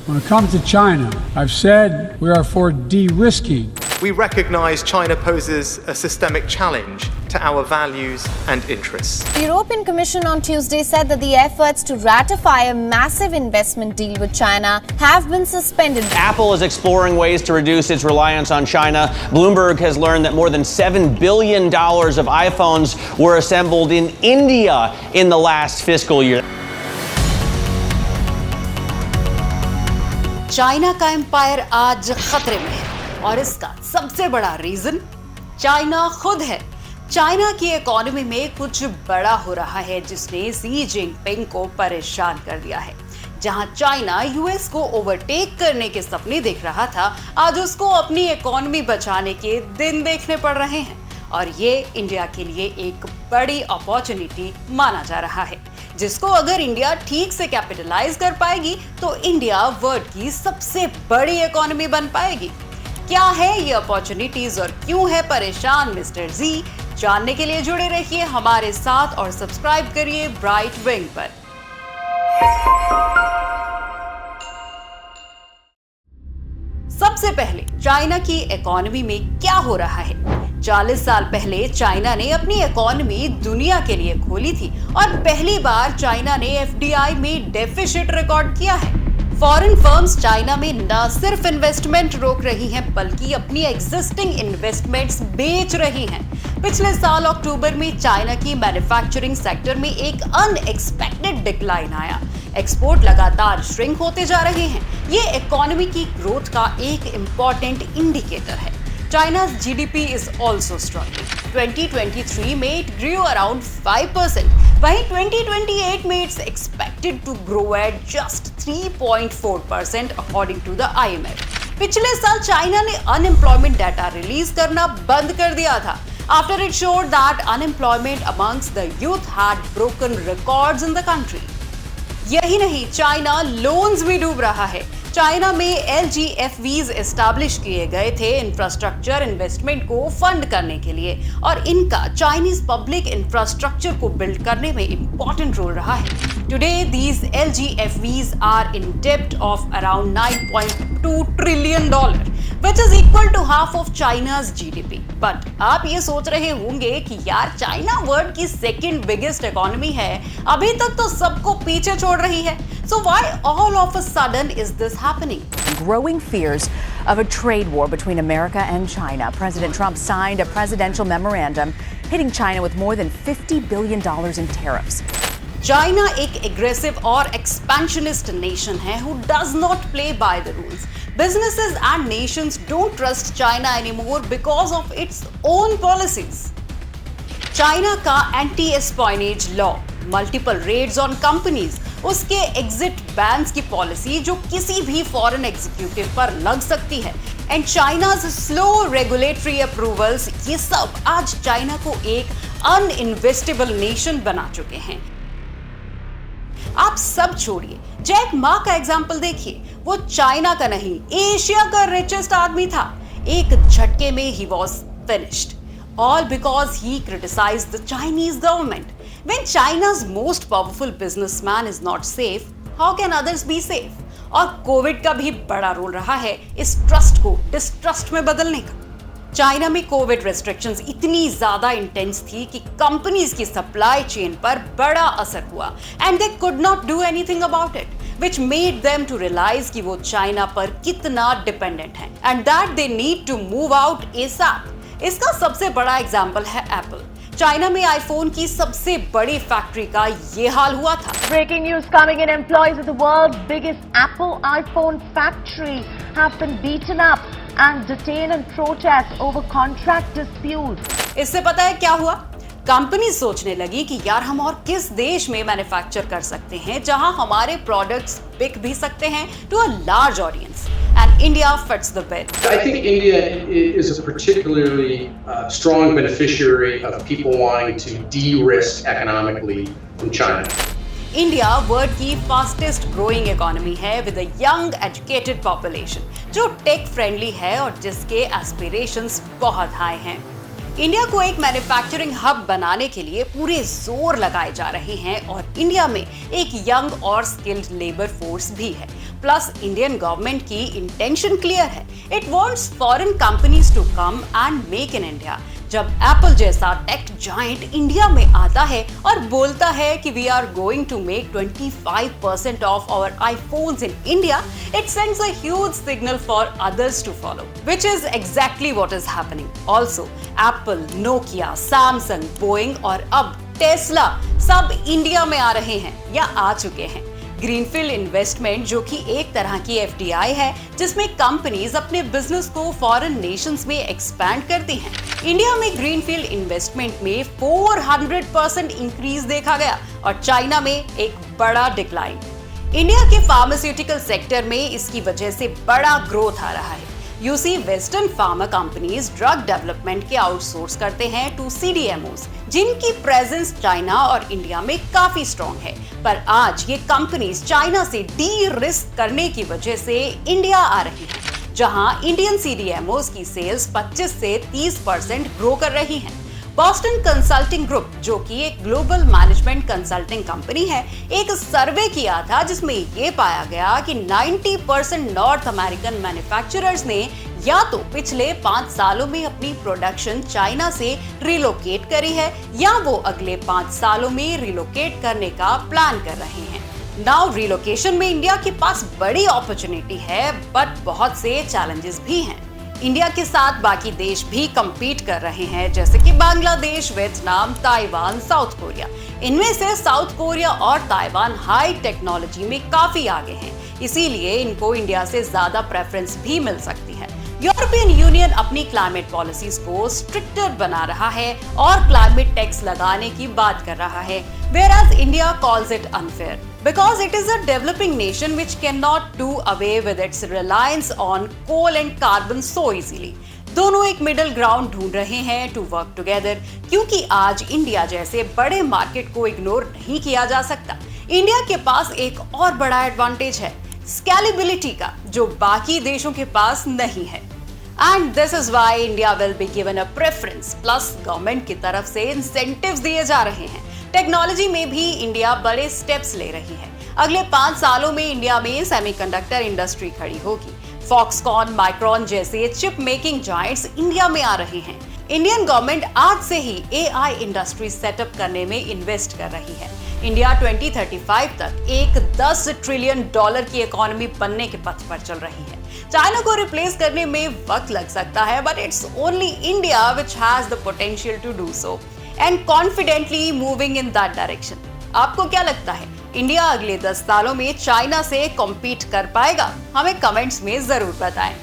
When it comes to China, I've said we are for de-risking. We recognise China poses a systemic challenge to our values and interests. The European Commission on Tuesday said that the efforts to ratify a massive investment deal with China have been suspended. Apple is exploring ways to reduce its reliance on China. Bloomberg has learned that more than $7 billion of iPhones were assembled in India in the last fiscal year. China का empire आज खतरे में है और इसका सबसे बड़ा reason China खुद है। चाइना की इकोनॉमी में कुछ बड़ा हो रहा है जिसने शी जिनपिंग को परेशान कर दिया है। जहां चाइना यूएस को ओवरटेक करने के सपने देख रहा था, आज उसको अपनी इकोनॉमी बचाने के दिन देखने पड़ रहे हैं और ये इंडिया के लिए एक बड़ी अपॉर्चुनिटी माना जा रहा है, जिसको अगर इंडिया ठीक से कैपिटलाइज कर पाएगी तो इंडिया वर्ल्ड की सबसे बड़ी इकोनॉमी बन पाएगी। क्या है ये अपॉर्चुनिटीज और क्यों है परेशान मिस्टर जी? जानने के लिए जुड़े रहिए हमारे साथ और सब्सक्राइब करिए ब्राइट विंग पर। सबसे पहले चाइना की इकोनॉमी में क्या हो रहा है? 40 साल पहले चाइना ने अपनी इकोनॉमी दुनिया के लिए खोली थी और पहली बार चाइना ने एफडीआई में डेफिसिट रिकॉर्ड किया है। फॉरेन फर्म्स चाइना में न सिर्फ इन्वेस्टमेंट रोक रही हैं बल्कि अपनी एग्जिस्टिंग इन्वेस्टमेंट्स बेच रही हैं। पिछले साल अक्टूबर में चाइना की मैन्युफैक्चरिंग सेक्टर में एक अनएक्सपेक्टेड डिक्लाइन आया। एक्सपोर्ट लगातार श्रिंक होते जा रहे हैं। ये इकोनॉमी की ग्रोथ का एक इम्पॉर्टेंट इंडिकेटर है। China's GDP is also struggling. 2023 में it grew around 5%. वहीं 2028 में it's expected to grow at just 3.4% according to the IMF. पिछले साल चाइना ने अनएम्प्लॉयमेंट डाटा रिलीज करना बंद कर दिया था after it showed that unemployment amongst the youth had broken records in the country. यही नहीं, चाइना लोन्स में डूब रहा है। चाइना में LGFVs एस्टैब्लिश किए गए थे इंफ्रास्ट्रक्चर इन्वेस्टमेंट को फंड करने के लिए और इनका चाइनीज पब्लिक इंफ्रास्ट्रक्चर को बिल्ड करने में इंपॉर्टेंट रोल रहा है। Today these LGFVs are in डेब्ट of around $9.2 trillion which is equal to half of China's GDP. But आप ये सोच रहे होंगे कि यार चाइना वर्ल्ड की सेकंड बिगेस्ट इकोनॉमी है, अभी तक तो सबको पीछे छोड़ रही है। So why all of a sudden is this happening? Growing fears of a trade war between America and China. President Trump signed a presidential memorandum hitting China with more than $50 billion in tariffs. China एक aggressive और expansionist nation है who does not play by the rules. Businesses and nations don't trust China anymore because of its own policies. China का anti espionage law, multiple raids on companies, उसके exit bans की policy जो किसी भी foreign executive पर लग सकती है, and China's slow regulatory approvals, ये सब आज चाइना को एक अनइन्वेस्टेबल नेशन बना चुके हैं। आप सब छोड़िए, जैक मा का एग्जाम्पल देखिए। वो चाइना का नहीं, एशिया का रिचेस्ट आदमी था। एक झटके में he was finished, all because he criticised the Chinese government. When China's most powerful businessman is not safe, how can others be safe? और कोविड का भी बड़ा रोल रहा है इस ट्रस्ट को डिस्ट्रस्ट में बदलने का। चाइना में कोविड रेस्ट्रिक्शंस इतनी ज्यादा इंटेंस थी कि कंपनीज की सप्लाई चेन पर बड़ा असर हुआ and they could not do anything about it, which made them to realize कि वो चाइना पर कितना डिपेंडेंट है and that they need to move out ASAP. इसका सबसे बड़ा एग्जांपल है एप्पल। चाइना में आईफोन की सबसे बड़ी फैक्ट्री का ये हाल हुआ था। Breaking news coming in: employees of the world's biggest Apple iPhone factory have been beaten up and detained in protest over contract disputes. इससे पता है क्या हुआ? कंपनी सोचने लगी कि यार हम और किस देश में मैन्युफैक्चर कर सकते हैं जहां हमारे प्रोडक्ट्स बिक भी सकते हैं to a large audience, and India fits the bill. I think India is a particularly strong beneficiary of people wanting to de-risk economically from China. India world की फास्टेस्ट ग्रोइंग इकोनॉमी है with a young educated population जो tech friendly है और जिसके aspirations बहुत high हैं। India को एक मैन्युफैक्चरिंग हब बनाने के लिए पूरे जोर लगाए जा रहे हैं और इंडिया में एक यंग और स्किल्ड लेबर फोर्स भी है। प्लस इंडियन गवर्नमेंट की इंटेंशन क्लियर है। It wants foreign companies to come and make in India. जब एप्पल जैसा टेक जायंट इंडिया में आता है और बोलता है कि we are going to make 25% of our iPhones in India, it sends a huge signal for others to follow, which is exactly what is happening. Also, Apple, Nokia, Samsung, Boeing और अब Tesla सब India में आ रहे हैं या आ चुके हैं। Greenfield investment जो कि एक तरह की FDI है, जिसमें कंपनीज अपने बिजनेस को फॉरेन नेशंस में एक्सपैंड करती हैं। इंडिया में ग्रीनफील्ड इन्वेस्टमेंट में 400% इंक्रीज देखा गया और चाइना में एक बड़ा डिक्लाइन। इंडिया के फार्मास्यूटिकल सेक्टर में इसकी वजह से बड़ा ग्रोथ आ रहा है। You see, western pharma companies drug development के आउटसोर्स करते हैं टू CDMOs, जिनकी प्रेजेंस चाइना और इंडिया में काफी स्ट्रॉन्ग है। पर आज ये कंपनीज चाइना से डी रिस्क करने की वजह से इंडिया आ रही हैं, जहां इंडियन CDMOs की सेल्स 25 से 30% ग्रो कर रही हैं। बॉस्टन कंसल्टिंग ग्रुप, जो कि एक ग्लोबल मैनेजमेंट कंसल्टिंग कंपनी है, एक सर्वे किया था जिसमें ये पाया गया कि 90% नॉर्थ अमेरिकन मैन्युफैक्चरर्स ने या तो पिछले 5 सालों में अपनी प्रोडक्शन चाइना से रिलोकेट करी है या वो अगले 5 सालों में रिलोकेट करने का प्लान कर रहे हैं। नाउ रिलोकेशन में इंडिया के पास बड़ी अपॉर्चुनिटी है, बट बहुत से चैलेंजेस भी हैं। इंडिया के साथ बाकी देश भी compete कर रहे हैं, जैसे कि Bangladesh, Vietnam, Taiwan, south Korea. इनमें से साउथ कोरिया और ताइवान हाई टेक्नोलॉजी में काफी आगे हैं, इसीलिए इनको इंडिया से ज्यादा प्रेफरेंस भी मिल सकती है। यूरोपियन यूनियन अपनी क्लाइमेट पॉलिसीज को स्ट्रिक्टर बना रहा है और क्लाइमेट टैक्स लगाने की बात कर रहा है, whereas India calls it unfair because it is a developing nation which cannot do away with its reliance on coal and carbon so easily. दोनों एक मिडिल ग्राउंड ढूंढ रहे हैं टू वर्क टुगेदर, क्योंकि आज इंडिया जैसे बड़े मार्केट को इग्नोर नहीं किया जा सकता। इंडिया के पास एक और बड़ा एडवांटेज है स्केलेबिलिटी का, जो बाकी देशों के पास नहीं है। And this is why India will be given a preference, plus government की तरफ से इंसेंटिव्स दिए जा रहे हैं। टेक्नोलॉजी में भी इंडिया बड़े स्टेप्स ले रही है। अगले 5 सालों में इंडिया में सेमीकंडक्टर इंडस्ट्री खड़ी होगी। फॉक्सकॉन, माइक्रॉन जैसे चिप मेकिंग जायंट्स इंडिया में आ रहे हैं। इंडियन गवर्नमेंट आज से ही AI इंडस्ट्री सेटअप करने में इन्वेस्ट कर रही है। इंडिया 2035 तक एक $10 ट्रिलियन की इकोनॉमी बनने के पथ पर चल रही है। चाइना को रिप्लेस करने में वक्त लग सकता है, but it's only India which has the potential to do so and confidently moving in that direction. आपको क्या लगता है, इंडिया अगले 10 सालों में चाइना से कॉम्पीट कर पाएगा? हमें कमेंट्स में जरूर बताएं।